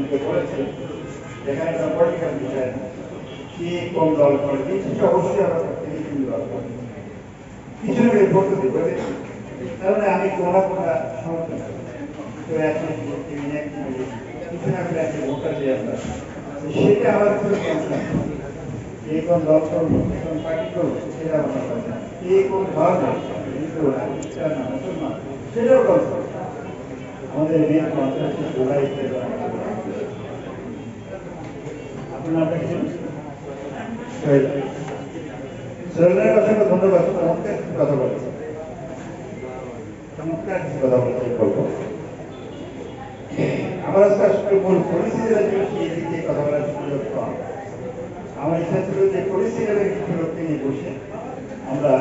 যে বলেছে যেখানে একটা পলিটিক্যাল বিষয় না, কি কোন দল করবে সেটা অবশ্যই আমরা প্রত্যেকে কিন্তু দল করবো, কিছু না ভোট দিতে পারে। তাহলে আমি কোনো সমর্থন তো এখন কিছু না করে একটা ভোটার দিয়ে আমরা সেটা আমার কোনো টেনশন, কে কোন দল করবো কোন পার্টি করবো সেটা আমার ব্যাপার না, কে কোন ধর্ম হিন্দু না খ্রিস্টান না মুসলমান সেটাও গল্প। আমাদের মেন কনসেপ্ট হচ্ছে জোড়াই আপনার নামটা কি? সোহেলের অসংখ্য ধন্যবাদ, চমৎকার কিছু কথা বলেছে, চমৎকার কিছু কথা বলেছে বলবো। আমার আসলে মূল পরিস্থিতির দিকে কথা বলার সুযোগ কম। আমার ইচ্ছা ছিল যে পরিস্থিতির কিছু লোককে নিয়ে বসে আমরা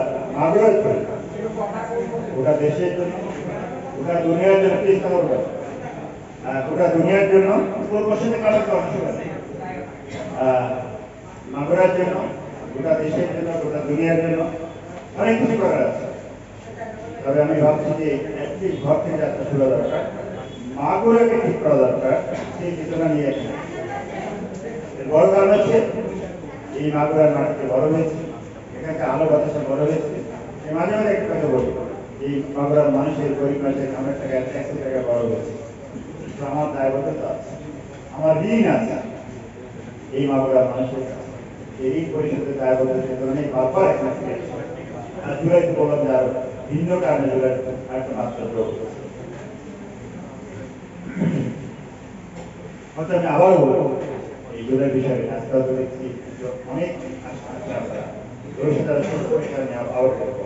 আগ্রহ করি ওটা দেশের জন্য, ওটা দুনিয়ার জন্য, ওটা দুনিয়ার জন্য পূর্বশীতে কারণ অংশ মাগুরার জন্য, গোটা দেশের জন্য, গোটা দুনিয়ার জন্য অনেক কিছু করার আছে। তবে আমি ভাবছি যে অ্যাটলিস্ট ঘর থেকে যাত্রা শুরু দরকার, মাগুরাকে ঠিক করা দরকার, সেই চেতনা নিয়ে বড় কারণ হচ্ছে এই মাগুরার মাটিতে বড় হয়েছে, এখানকার আলো বাতাসে বড় হয়েছে। মাঝে মাঝে একটা কথা বলি, এই মাগুরার মানুষের গরিব মানুষের খামের টাকা ট্যাক্সের টাকা বড় হয়েছে, আমার দায়বদ্ধতা আছে, আমার ঋণ আছে এই মাগুরার মানুষের কাছে, এই ঋণ পরিশোধের দায়বদ্ধতা অনেক বারবার এখানে ফিরেছে। আর জুলাইতে বললাম যে আরো ভিন্ন কারণে জুলাই একটা মাত্রা যোগ হয়তো আমি আবারও বলবো এই জুলাই বিষয়ে আজকাল তো দেখছি অনেক ভবিষ্যৎ ছোট পরিষ্কার নিয়ে আবার করবো।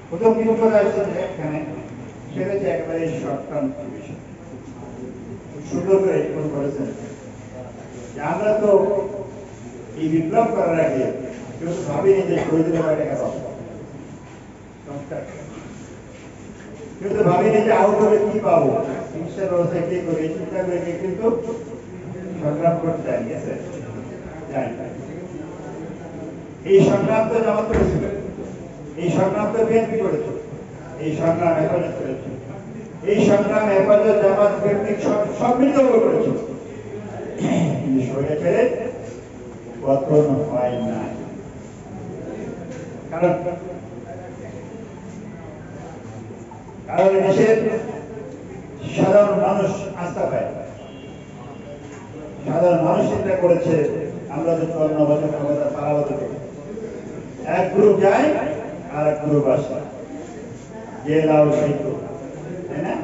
প্রথম কিছু কথা আসছে এখানে সেটা হচ্ছে একেবারে শর্ট টার্ম বিষয়, সুন্দর করে এক্সপ্লেন করেছেন যে আমরা তো এই বিপ্লব করার আগে কেউ তো ভাবিনি যে শহীদের টাকা পাবো, কেউ তো ভাবিনি যে আহত হলে কি পাবো, চিকিৎসা ব্যবস্থা কে করে, চিন্তা করে কিন্তু সংগ্রাম করতে চাই গেছে। এই সংগ্রাম তো জামাত করেছিল, এই সংগ্রাম তো বিএনপি করেছিল, এই সংগ্রাম হেফাজত করেছিল, এই সংগ্রাম হেফাজত জামাত বিএনপি সম্মিলিতভাবে করেছিল, কিন্তু শরীরে ছেড়ে পতন হয় না। কারণ কারণ দেশের সাধারণ মানুষ আস্থা পায়, সাধারণ মানুষ চিন্তা করেছে আমরা তো 54 বছর ক্ষমতা পালাবো, এক গ্রুপ যায় আর এক গ্রুপ আসে, যে লাউ সেই গ্রুপ, তাই না?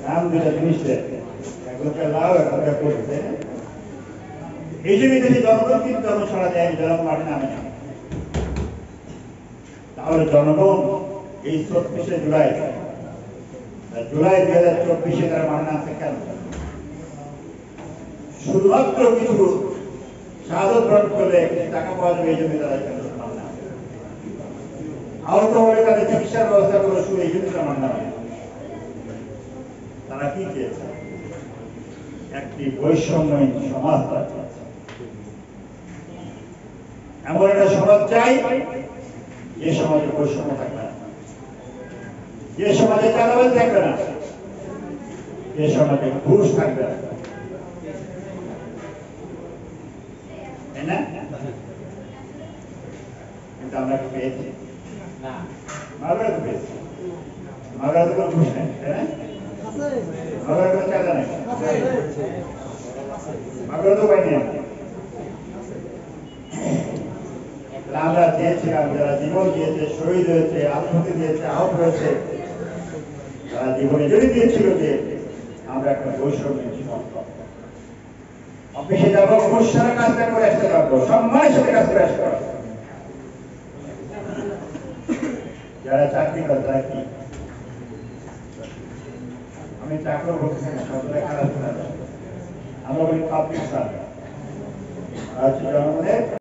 নাম দুটা জিনিস একজনকে লাউ একজনকে গ্রুপ, তাই না? এই জন্য দেশে জনগণ কিন্তু যখন সারা দেয় জনগণ মাঠে নামে না, তাহলে জনগণ এই 34শে জুলাই 2024 তারা মাঠে নামছে কেন? শুধুমাত্র কিছু সাধক গ্রহণ করলে টাকা পাওয়া যাবে এই জন্য তারা আহত হলে তাদের চিকিৎসার ব্যবস্থা করে শুরু, এই জন্য আমার নামে। তারা কি চেয়েছে? একটি বৈষম্যহীন সমাজ তারা চেয়েছে, এমন একটা সমাজ চাই যে সমাজে বৈষম্য থাকবে না, যে সমাজে চাঁদাবাজি থাকবে না, যে সমাজে ঘুষ থাকবে না, তাই না? কিন্তু আমরা কি পেয়েছি? মাগুরা তো পেয়েছি, মাগুরা তো কোনো ঘুষ নেই, তাই না? মাগুরা কোনো চাঁদা নেই, মাগুরা তো পাইনি। আমরা চেয়েছিলাম যারা জীবন দিয়েছে, শহীদ হয়েছে, আত্মহত্যা দিয়েছে, আহত হয়েছে, তারা জীবনে যদি দিয়েছিল যে আমরা একটা বৈষম্যের জীবন অফিসে যাবো, ঘুষ ছাড়া কাজটা করে আসতে পারবো, সম্মানের সাথে কাজ করে আসতে পারবো। যারা চাকরি করে তারা কি, আমি চাকরি বলছি না, সবটা খারাপ, আমরা বলি পাবলিক সার্ভিস, জনগণের